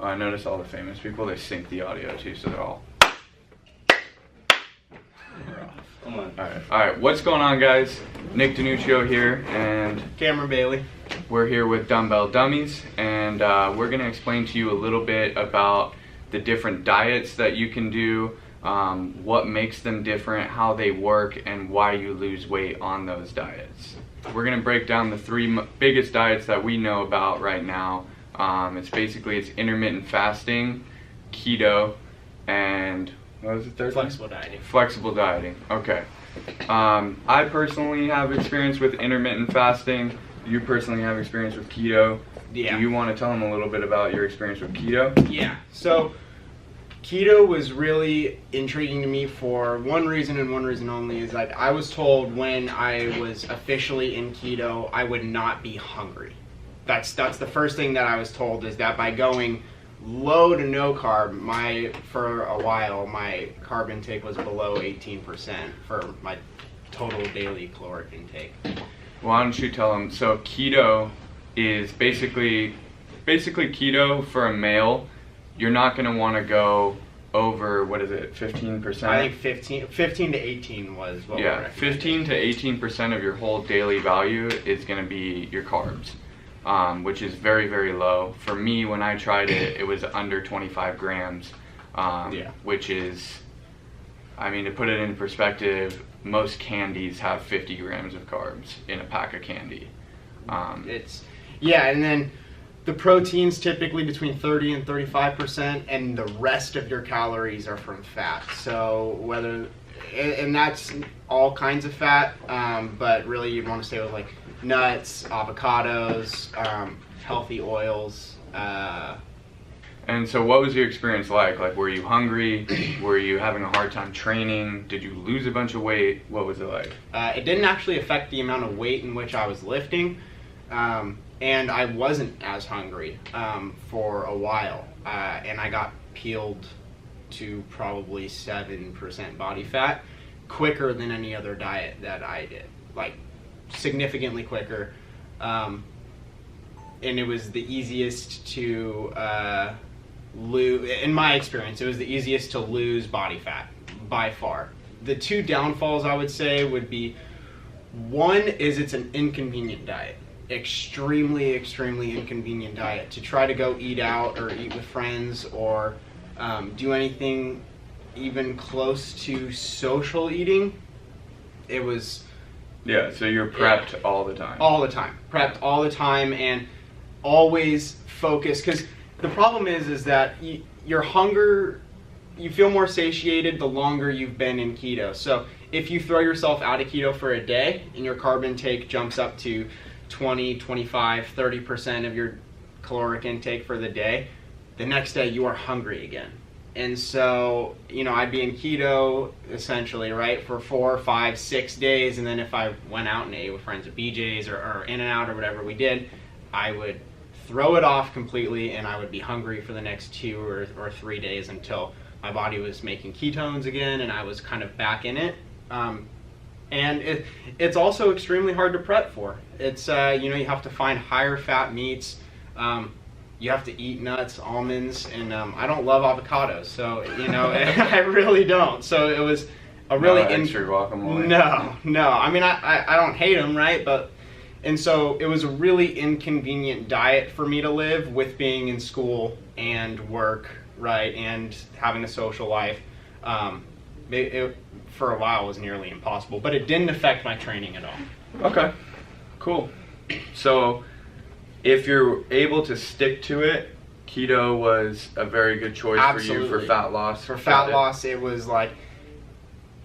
Oh, I noticed all the famous people, they sync the audio too, so they're all... Come on. Alright, what's going on, guys? Nick Danuccio here, and Cameron Bailey. we're here with Dumbbell Dummies, and we're going to explain to you a little bit about the different diets that you can do, what makes them different, how they work, and why you lose weight on those diets. We're going to break down the three biggest diets that we know about right now. It's intermittent fasting, keto, and what was the third one? Flexible dieting. Flexible dieting, okay. I personally have experience with intermittent fasting. You personally have experience with keto. Yeah. Do you want to tell them a little bit about your experience with keto? Yeah. So keto was really intriguing to me for one reason and one reason only, is that I was told when I was officially in keto I would not be hungry. That's the first thing that I was told, is that by going low to no carb, for a while my carb intake was below 18% for my total daily caloric intake. Why don't you tell them? So keto is basically keto for a male. You're not going to want to go over, what is it, 15%? I think 15 to 18 was what we recommended. 15 to 18% of your whole daily value is going to be your carbs, which is very, very low. For me, when I tried it, it was under 25 grams, which is, I mean, to put it in perspective, most candies have 50 grams of carbs in a pack of candy. And then the protein's typically between 30 and 35%, and the rest of your calories are from fat. So and that's all kinds of fat, but really you'd want to stay with like nuts, avocados, healthy oils. And so what was your experience like? Like, were you hungry? Were you having a hard time training? Did you lose a bunch of weight? What was it like? It didn't actually affect the amount of weight in which I was lifting. And I wasn't as hungry for a while. And I got peeled to probably 7% body fat quicker than any other diet that I did. Like, significantly quicker. And it was the easiest to lose, in my experience, it was the easiest to lose body fat by far. The two downfalls I would say would be, one is it's an inconvenient diet. Extremely inconvenient diet. To try to go eat out or eat with friends or do anything even close to social eating, it was... Yeah, so you're prepped all the time. All the time. Prepped all the time and always focused. Because the problem is that your hunger, you feel more satiated the longer you've been in keto. So if you throw yourself out of keto for a day and your carb intake jumps up to 20, 25, 30% of your caloric intake for the day, the next day you are hungry again. And so, I'd be in keto essentially, right, for 4, 5, 6 days, and then if I went out and ate with friends at BJ's or In-N-Out or whatever we did, I would throw it off completely and I would be hungry for the next 2 or 3 days until my body was making ketones again and I was kind of back in it. And it's also extremely hard to prep for. It's, you have to find higher fat meats. You have to eat nuts, almonds, and I don't love avocados, so, I really don't. So it was a really... extra guacamole. No. I mean, I don't hate them, right? And so it was a really inconvenient diet for me to live with being in school and work, right, and having a social life. It for a while was nearly impossible, but it didn't affect my training at all. Okay, cool. So if you're able to stick to it, keto was a very good choice Absolutely. For you for fat loss. For fat loss, it was like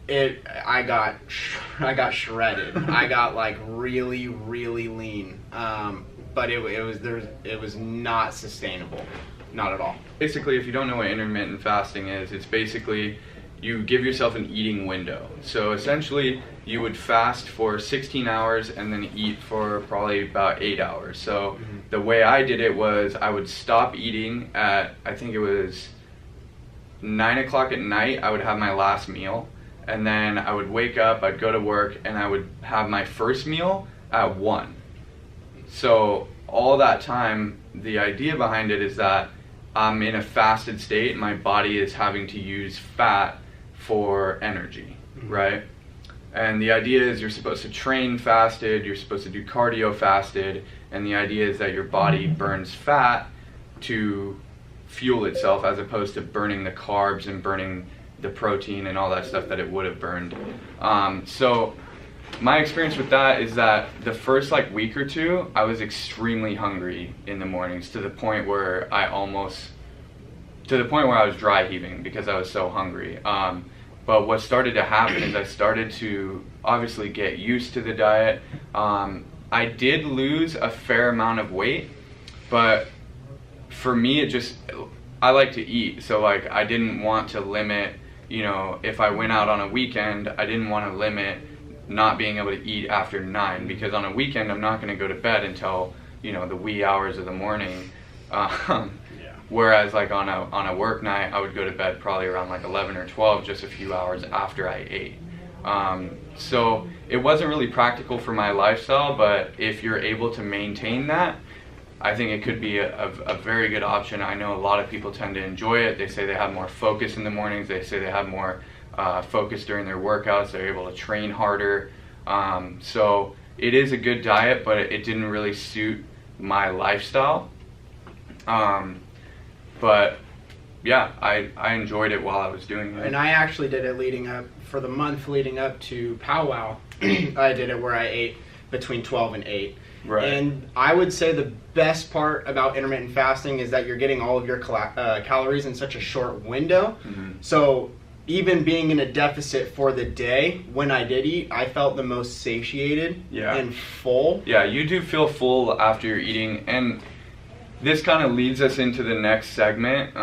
I got shredded. I got like really lean, but it was not sustainable, not at all. Basically, if you don't know what intermittent fasting is, it's basically you give yourself an eating window. So essentially, you would fast for 16 hours and then eat for probably about 8 hours. So the way I did it was I would stop eating at, I think it was 9 o'clock at night. I would have my last meal, and then I would wake up, I'd go to work, and I would have my first meal at 1. So all that time, the idea behind it is that I'm in a fasted state and my body is having to use fat for energy, right? And the idea is you're supposed to train fasted, you're supposed to do cardio fasted, and the idea is that your body burns fat to fuel itself as opposed to burning the carbs and burning the protein and all that stuff that it would have burned. So my experience with that is that the first like week or two, I was extremely hungry in the mornings to the point where I was dry heaving because I was so hungry. But what started to happen is I started to obviously get used to the diet. I did lose a fair amount of weight, but for me, I like to eat. So like I didn't want to limit, if I went out on a weekend, I didn't want to limit not being able to eat after 9, because on a weekend, I'm not going to go to bed until, the wee hours of the morning. Whereas like on a work night, I would go to bed probably around like 11 or 12, just a few hours after I ate. So it wasn't really practical for my lifestyle, but if you're able to maintain that, I think it could be a very good option. I know a lot of people tend to enjoy it. They say they have more focus in the mornings. They say they have more focus during their workouts. They're able to train harder. So it is a good diet, but it didn't really suit my lifestyle. But yeah, I enjoyed it while I was doing it. And I actually did it for the month leading up to Powwow. I did it where I ate between 12 and 8. Right. And I would say the best part about intermittent fasting is that you're getting all of your calories in such a short window. So even being in a deficit for the day, when I did eat, I felt the most satiated and full. Yeah, you do feel full after you're eating. And this kind of leads us into the next segment,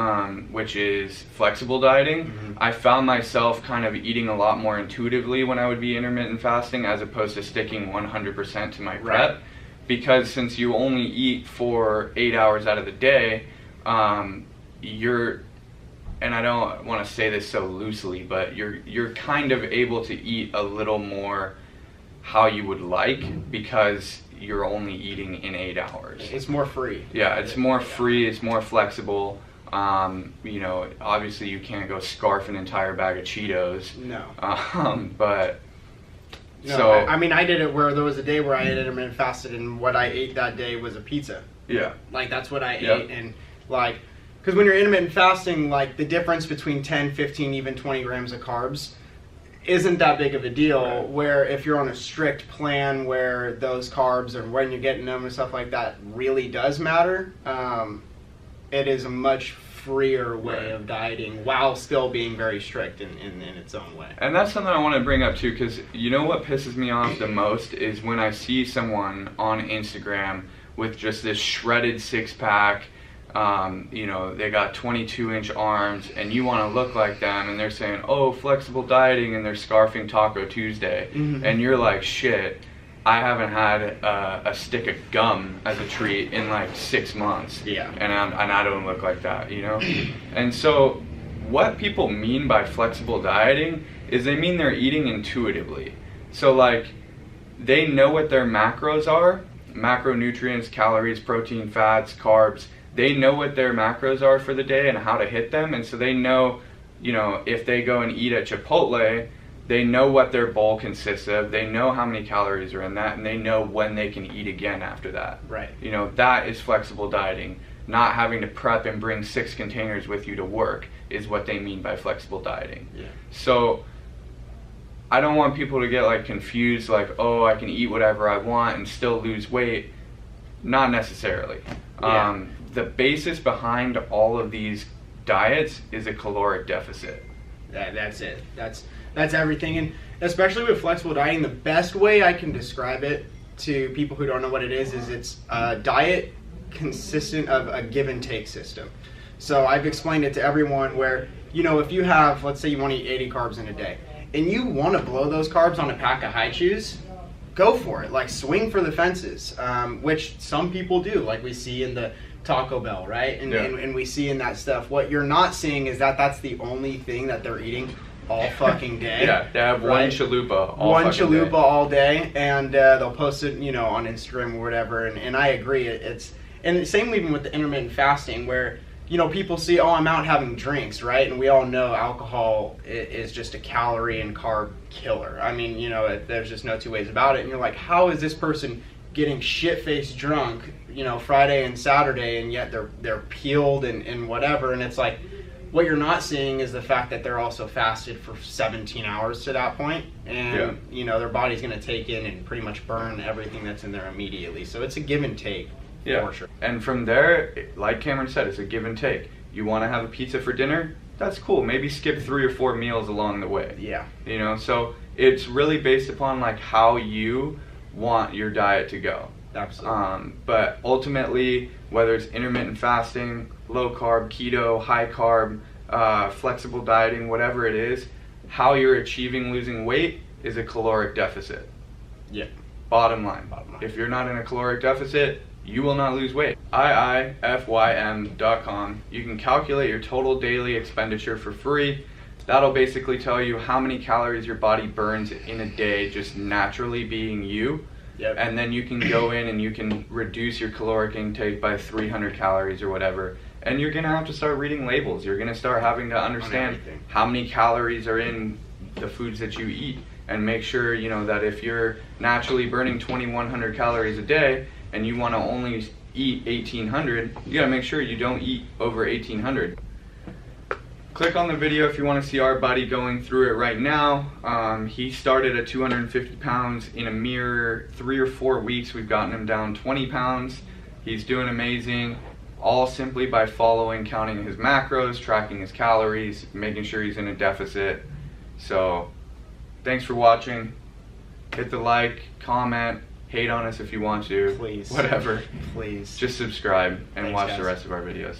which is flexible dieting. I found myself kind of eating a lot more intuitively when I would be intermittent fasting, as opposed to sticking 100% to my prep. Because since you only eat for 8 hours out of the day, and I don't want to say this so loosely, but you're kind of able to eat a little more how you would like, because you're only eating in 8 hours. It's more free. Yeah, it's more free, it's more flexible. Obviously you can't go scarf an entire bag of Cheetos. No. But no, so I mean, I did it where there was a day where I ate intermittent fasted, and what I ate that day was a pizza. Yeah. Like that's what I ate, and like, because when you're intermittent fasting, like the difference between 10, 15, even 20 grams of carbs isn't that big of a deal. Right. Where if you're on a strict plan where those carbs and when you're getting them and stuff like that really does matter, it is a much freer way of dieting while still being very strict in its own way. And that's something I want to bring up too, because you know what pisses me off the most is when I see someone on Instagram with just this shredded six-pack, they got 22-inch arms, and you want to look like them, and they're saying, oh, flexible dieting, and they're scarfing Taco Tuesday, and you're like, shit, I haven't had a stick of gum as a treat in like 6 months, and I don't look like that, And so what people mean by flexible dieting is they mean they're eating intuitively. So like, they know what their macros are, macronutrients, calories, protein, fats, carbs. They know what their macros are for the day and how to hit them, and so they know, if they go and eat at Chipotle, they know what their bowl consists of, they know how many calories are in that, and they know when they can eat again after that. Right. That is flexible dieting. Not having to prep and bring 6 containers with you to work is what they mean by flexible dieting. Yeah. So I don't want people to get like confused, like, oh, I can eat whatever I want and still lose weight. Not necessarily. Yeah. The basis behind all of these diets is a caloric deficit. That's it. That's everything. And especially with flexible dieting, the best way I can describe it to people who don't know what it is it's a diet consistent of a give and take system. So I've explained it to everyone where, if you have, let's say you want to eat 80 carbs in a day, and you want to blow those carbs on a pack of high chews, go for it. Like, swing for the fences, which some people do, like we see in the Taco Bell, right? And we see in that stuff. What you're not seeing is that that's the only thing that they're eating all fucking day. Yeah, they have one chalupa all day, and they'll post it, on Instagram or whatever. And I agree. And the same even with the intermittent fasting, where you know, people see, oh, I'm out having drinks, right? And we all know alcohol is just a calorie and carb killer. I mean, you know, there's just no two ways about it. And you're like, how is this person getting shit-faced drunk, you know, Friday and Saturday, and yet they're peeled and whatever? And it's like, what you're not seeing is the fact that they're also fasted for 17 hours to that point, and you know, their body's going to take in and pretty much burn everything that's in there immediately. So it's a give and take. Yeah, for sure. And from there, like Cameron said, it's a give and take. You want to have a pizza for dinner? That's cool. Maybe skip 3 or 4 meals along the way. Yeah. You know, so it's really based upon like how you want your diet to go. Absolutely. But ultimately, whether it's intermittent fasting, low carb, keto, high carb, flexible dieting, whatever it is, how you're achieving losing weight is a caloric deficit. Yeah. Bottom line. If you're not in a caloric deficit, you will not lose weight. iifym.com. You can calculate your total daily expenditure for free. That'll basically tell you how many calories your body burns in a day just naturally being you. Yep. And then you can go in and you can reduce your caloric intake by 300 calories or whatever. And you're going to have to start reading labels. You're going to start having to understand how many calories are in the foods that you eat. And make sure, you know, that if you're naturally burning 2,100 calories a day and you want to only eat 1,800, you got to make sure you don't eat over 1,800. Click on the video if you want to see our buddy going through it right now. He started at 250 pounds. In a mere 3 or 4 weeks, we've gotten him down 20 pounds. He's doing amazing, all simply by following, counting his macros, tracking his calories, making sure he's in a deficit. So, thanks for watching. Hit the like, comment, hate on us if you want to. Please. Whatever. Please. Just subscribe and Thanks, watch guys. the rest of our videos.